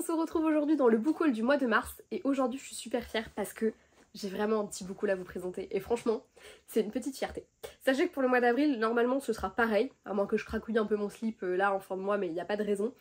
on se retrouve aujourd'hui dans le book haul du mois de mars et aujourd'hui je suis super fière parce que j'ai vraiment un petit book haul à vous présenter et franchement c'est une petite fierté. Sachez que pour le mois d'avril normalement ce sera pareil, à moins que je cracouille un peu mon slip là en fin de mois, mais il n'y a pas de raison.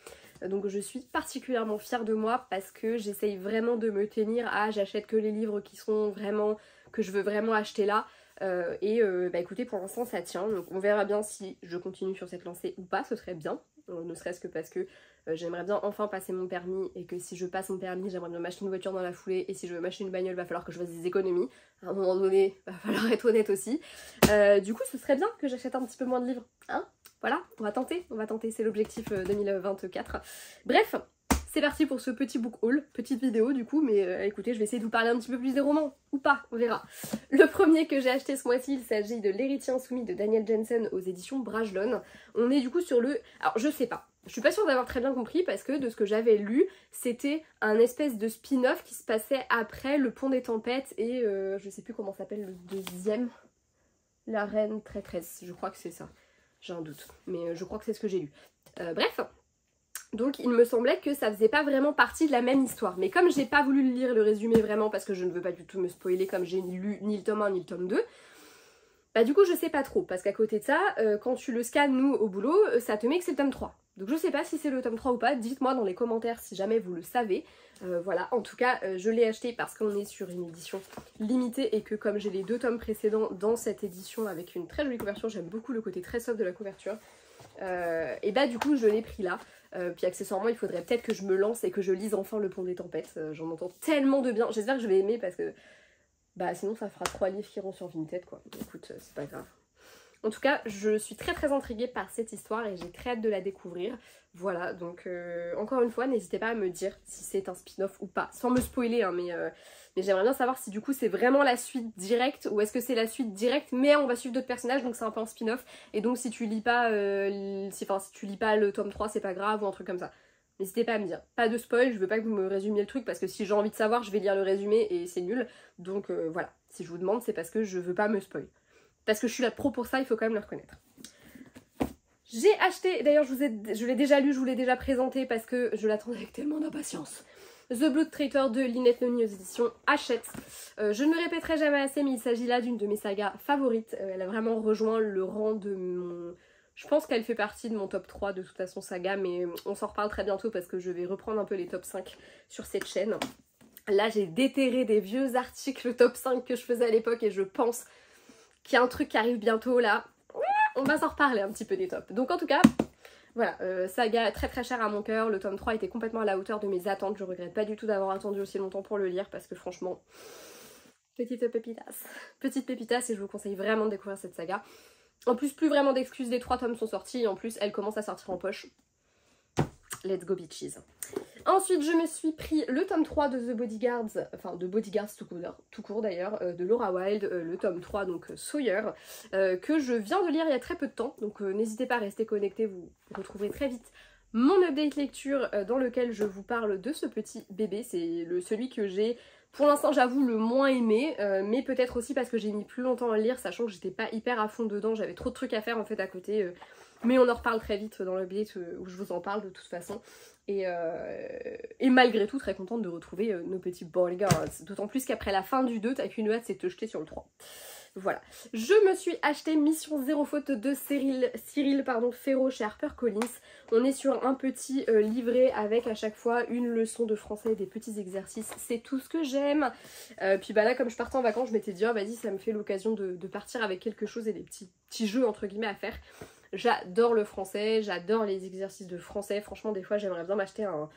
Donc je suis particulièrement fière de moi parce que j'essaye vraiment de me tenir à j'achète que les livres qui sont vraiment, que je veux vraiment acheter là. Bah écoutez, pour l'instant ça tient, donc on verra bien si je continue sur cette lancée ou pas, ce serait bien, ne serait-ce que parce que j'aimerais bien enfin passer mon permis et que si je passe mon permis j'aimerais bien m'acheter une voiture dans la foulée, et si je veux m'acheter une bagnole va falloir que je fasse des économies, à un moment donné va falloir être honnête aussi. Du coup ce serait bien que j'achète un petit peu moins de livres, hein, voilà, on va tenter, c'est l'objectif 2024. Bref, c'est parti pour ce petit book haul, petite vidéo du coup, mais écoutez, je vais essayer de vous parler un petit peu plus des romans, ou pas, on verra. Le premier que j'ai acheté ce mois-ci, il s'agit de L'Héritier Insoumis de Daniel Jensen aux éditions Brajlon. On est du coup sur le... Alors je sais pas, je suis pas sûre d'avoir très bien compris parce que de ce que j'avais lu, c'était un espèce de spin-off qui se passait après Le Pont des Tempêtes et je sais plus comment s'appelle le deuxième, La Reine Traîtresse, je crois que c'est ça. J'ai un doute, mais je crois que c'est ce que j'ai lu. Bref, donc il me semblait que ça faisait pas vraiment partie de la même histoire. Mais comme j'ai pas voulu lire le résumé vraiment parce que je ne veux pas du tout me spoiler comme j'ai lu ni le tome 1 ni le tome 2, bah du coup je sais pas trop. Parce qu'à côté de ça, quand tu le scannes nous au boulot, ça te met que c'est le tome 3. Donc je sais pas si c'est le tome 3 ou pas, dites-moi dans les commentaires si jamais vous le savez. Voilà, en tout cas je l'ai acheté parce qu'on est sur une édition limitée et que comme j'ai les deux tomes précédents dans cette édition avec une très jolie couverture, j'aime beaucoup le côté très soft de la couverture. Et bah du coup je l'ai pris là, puis accessoirement il faudrait peut-être que je me lance et que je lise enfin Le Pont des Tempêtes, j'en entends tellement de bien, j'espère que je vais aimer parce que bah sinon ça fera 3 livres qui iront sur Vinted quoi, écoute c'est pas grave. En tout cas je suis très intriguée par cette histoire et j'ai très hâte de la découvrir, voilà donc encore une fois n'hésitez pas à me dire si c'est un spin-off ou pas, sans me spoiler hein, mais j'aimerais bien savoir si du coup c'est vraiment la suite directe ou est-ce que c'est la suite directe mais on va suivre d'autres personnages donc c'est un peu un spin-off et donc si tu lis pas si tu lis pas le tome 3 c'est pas grave ou un truc comme ça. N'hésitez pas à me dire, pas de spoil, je veux pas que vous me résumiez le truc parce que si j'ai envie de savoir je vais lire le résumé et c'est nul, donc voilà, si je vous demande c'est parce que je veux pas me spoil. Parce que je suis là pro pour ça, il faut quand même le reconnaître. J'ai acheté, d'ailleurs je l'ai déjà lu, je vous l'ai déjà présenté parce que je l'attendais avec tellement d'impatience. The Blood Traitor de Lynette Noni aux éditions Hachette. Je ne me répéterai jamais assez, mais il s'agit là d'une de mes sagas favorites. Elle a vraiment rejoint le rang de mon... Je pense qu'elle fait partie de mon top 3 de toute façon saga, mais on s'en reparle très bientôt parce que je vais reprendre un peu les top 5 sur cette chaîne. Là j'ai déterré des vieux articles top 5 que je faisais à l'époque et je pense qu'il y a un truc qui arrive bientôt là. On va s'en reparler un petit peu des tops. Donc en tout cas... Voilà, saga très cher à mon cœur, le tome 3 était complètement à la hauteur de mes attentes, je regrette pas du tout d'avoir attendu aussi longtemps pour le lire parce que franchement, petite pépitas et je vous conseille vraiment de découvrir cette saga. En plus, plus vraiment d'excuses, les 3 tomes sont sortis et en plus elle commence à sortir en poche. Let's go bitches. Ensuite, je me suis pris le tome 3 de The Bodyguards, enfin de Bodyguards tout court d'ailleurs, de Laura Wilde, le tome 3, donc Sawyer, que je viens de lire il y a très peu de temps, donc n'hésitez pas à rester connectés, vous retrouverez très vite mon update lecture dans lequel je vous parle de ce petit bébé, c'est celui que j'ai pour l'instant j'avoue le moins aimé, mais peut-être aussi parce que j'ai mis plus longtemps à le lire, sachant que j'étais pas hyper à fond dedans, j'avais trop de trucs à faire en fait à côté, mais on en reparle très vite dans l'update où je vous en parle de toute façon. Et malgré tout très contente de retrouver nos petits bodyguards, d'autant plus qu'après la fin du 2 t'as qu'une hâte c'est de te jeter sur le 3. Voilà, je me suis acheté Mission Zéro Faute de Cyril Ferro chez HarperCollins. On est sur un petit livret avec à chaque fois une leçon de français et des petits exercices, c'est tout ce que j'aime. Puis bah là comme je partais en vacances je m'étais dit oh, vas-y ça me fait l'occasion de partir avec quelque chose et des petits jeux entre guillemets à faire. J'adore le français, j'adore les exercices de français, franchement des fois j'aimerais bien m'acheter un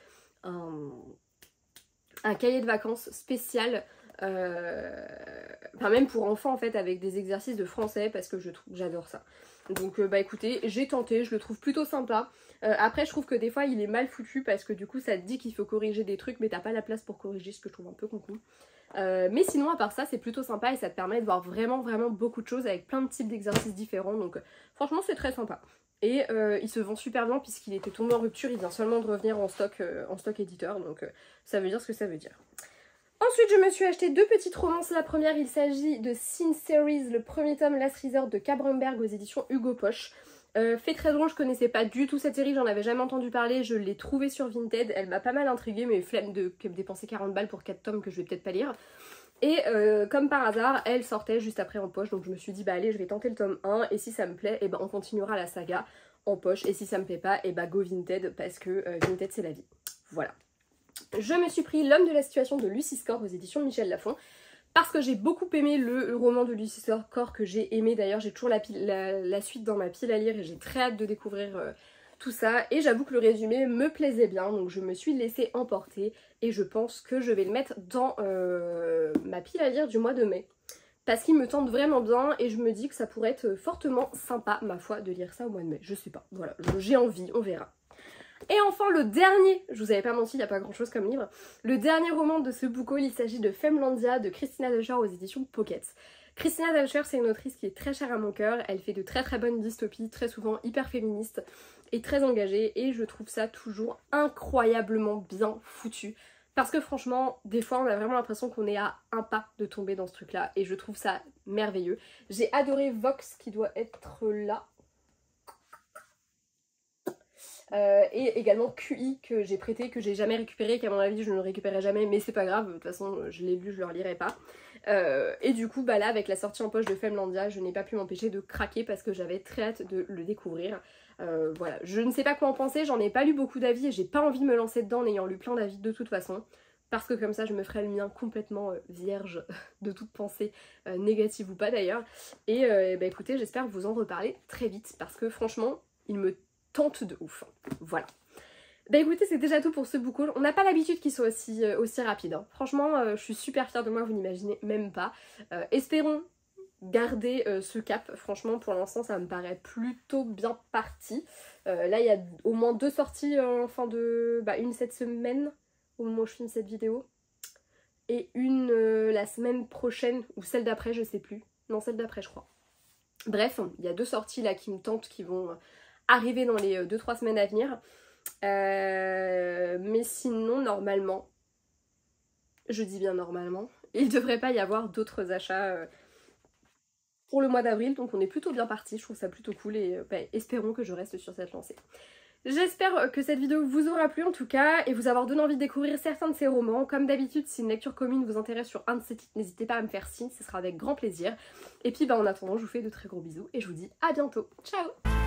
cahier de vacances spécial, enfin même pour enfants en fait avec des exercices de français parce que j'adore ça. Donc bah écoutez, j'ai tenté, je le trouve plutôt sympa. Après je trouve que des fois il est mal foutu parce que du coup ça te dit qu'il faut corriger des trucs mais t'as pas la place pour corriger, ce que je trouve un peu con. Mais sinon à part ça c'est plutôt sympa et ça te permet de voir vraiment beaucoup de choses avec plein de types d'exercices différents, donc franchement c'est très sympa. Et il se vend super bien puisqu'il était tombé en rupture, il vient seulement de revenir en stock éditeur, donc ça veut dire ce que ça veut dire. Ensuite je me suis acheté 2 petites romances, la première il s'agit de Sin Series, le premier tome Last Resort de K. Bromberg aux éditions Hugo Poche. Fait très drôle, je connaissais pas du tout cette série, j'en avais jamais entendu parler, je l'ai trouvée sur Vinted, elle m'a pas mal intriguée, mais flemme de dépenser 40 balles pour 4 tomes que je vais peut-être pas lire. Et comme par hasard, elle sortait juste après en poche, donc je me suis dit bah allez, je vais tenter le tome 1, et si ça me plaît, et bah on continuera la saga en poche, et si ça me plaît pas, et bah go Vinted, parce que Vinted c'est la vie. Voilà. Je me suis pris L'homme de la situation de Lucy Score aux éditions de Michel Lafon, parce que j'ai beaucoup aimé le roman de Lucy Score que j'ai aimé. D'ailleurs j'ai toujours la suite dans ma pile à lire et j'ai très hâte de découvrir tout ça. Et j'avoue que le résumé me plaisait bien, donc je me suis laissée emporter et je pense que je vais le mettre dans ma pile à lire du mois de mai. Parce qu'il me tente vraiment bien et je me dis que ça pourrait être fortement sympa, ma foi, de lire ça au mois de mai. Je sais pas, voilà, j'ai envie, on verra. Et enfin le dernier, je vous avais pas menti, il n'y a pas grand chose comme livre, le dernier roman de ce book haul, il s'agit de Femlandia de Christina Delcher aux éditions Pocket. Christina Delcher, c'est une autrice qui est très chère à mon cœur, elle fait de très très bonnes dystopies, très souvent hyper féministes et très engagées, et je trouve ça toujours incroyablement bien foutu. Parce que franchement, des fois on a vraiment l'impression qu'on est à un pas de tomber dans ce truc là, et je trouve ça merveilleux. J'ai adoré Vox qui doit être là. Et également QI que j'ai prêté, que j'ai jamais récupéré, qu'à mon avis je ne le récupérerai jamais, mais c'est pas grave, de toute façon je l'ai lu, je le relirai pas. Et du coup bah là avec la sortie en poche de Femlandia, je n'ai pas pu m'empêcher de craquer parce que j'avais très hâte de le découvrir. Voilà, je ne sais pas quoi en penser, j'en ai pas lu beaucoup d'avis et j'ai pas envie de me lancer dedans en ayant lu plein d'avis de toute façon. Parce que comme ça je me ferai le mien complètement vierge de toute pensée négative ou pas d'ailleurs. Et bah écoutez, j'espère vous en reparler très vite parce que franchement il me tente de ouf. Voilà. Bah écoutez, c'est déjà tout pour ce book haul. On n'a pas l'habitude qu'il soit aussi rapide. Hein. Franchement, je suis super fière de moi, vous n'imaginez même pas. Espérons garder ce cap. Franchement, pour l'instant, ça me paraît plutôt bien parti. Là, il y a au moins 2 sorties en fin de... une cette semaine, au moment où je filme cette vidéo. Et une la semaine prochaine, ou celle d'après, je sais plus. Non, celle d'après, je crois. Bref, il y a 2 sorties là qui me tentent, qui vont... arriver dans les 2-3 semaines à venir. Mais sinon, normalement, je dis bien normalement, il ne devrait pas y avoir d'autres achats pour le mois d'avril. Donc on est plutôt bien parti, je trouve ça plutôt cool et espérons que je reste sur cette lancée. J'espère que cette vidéo vous aura plu en tout cas et vous avoir donné envie de découvrir certains de ces romans. Comme d'habitude, si une lecture commune vous intéresse sur un de ces titres, n'hésitez pas à me faire signe, ce sera avec grand plaisir. Et puis en attendant, je vous fais de très gros bisous et je vous dis à bientôt. Ciao!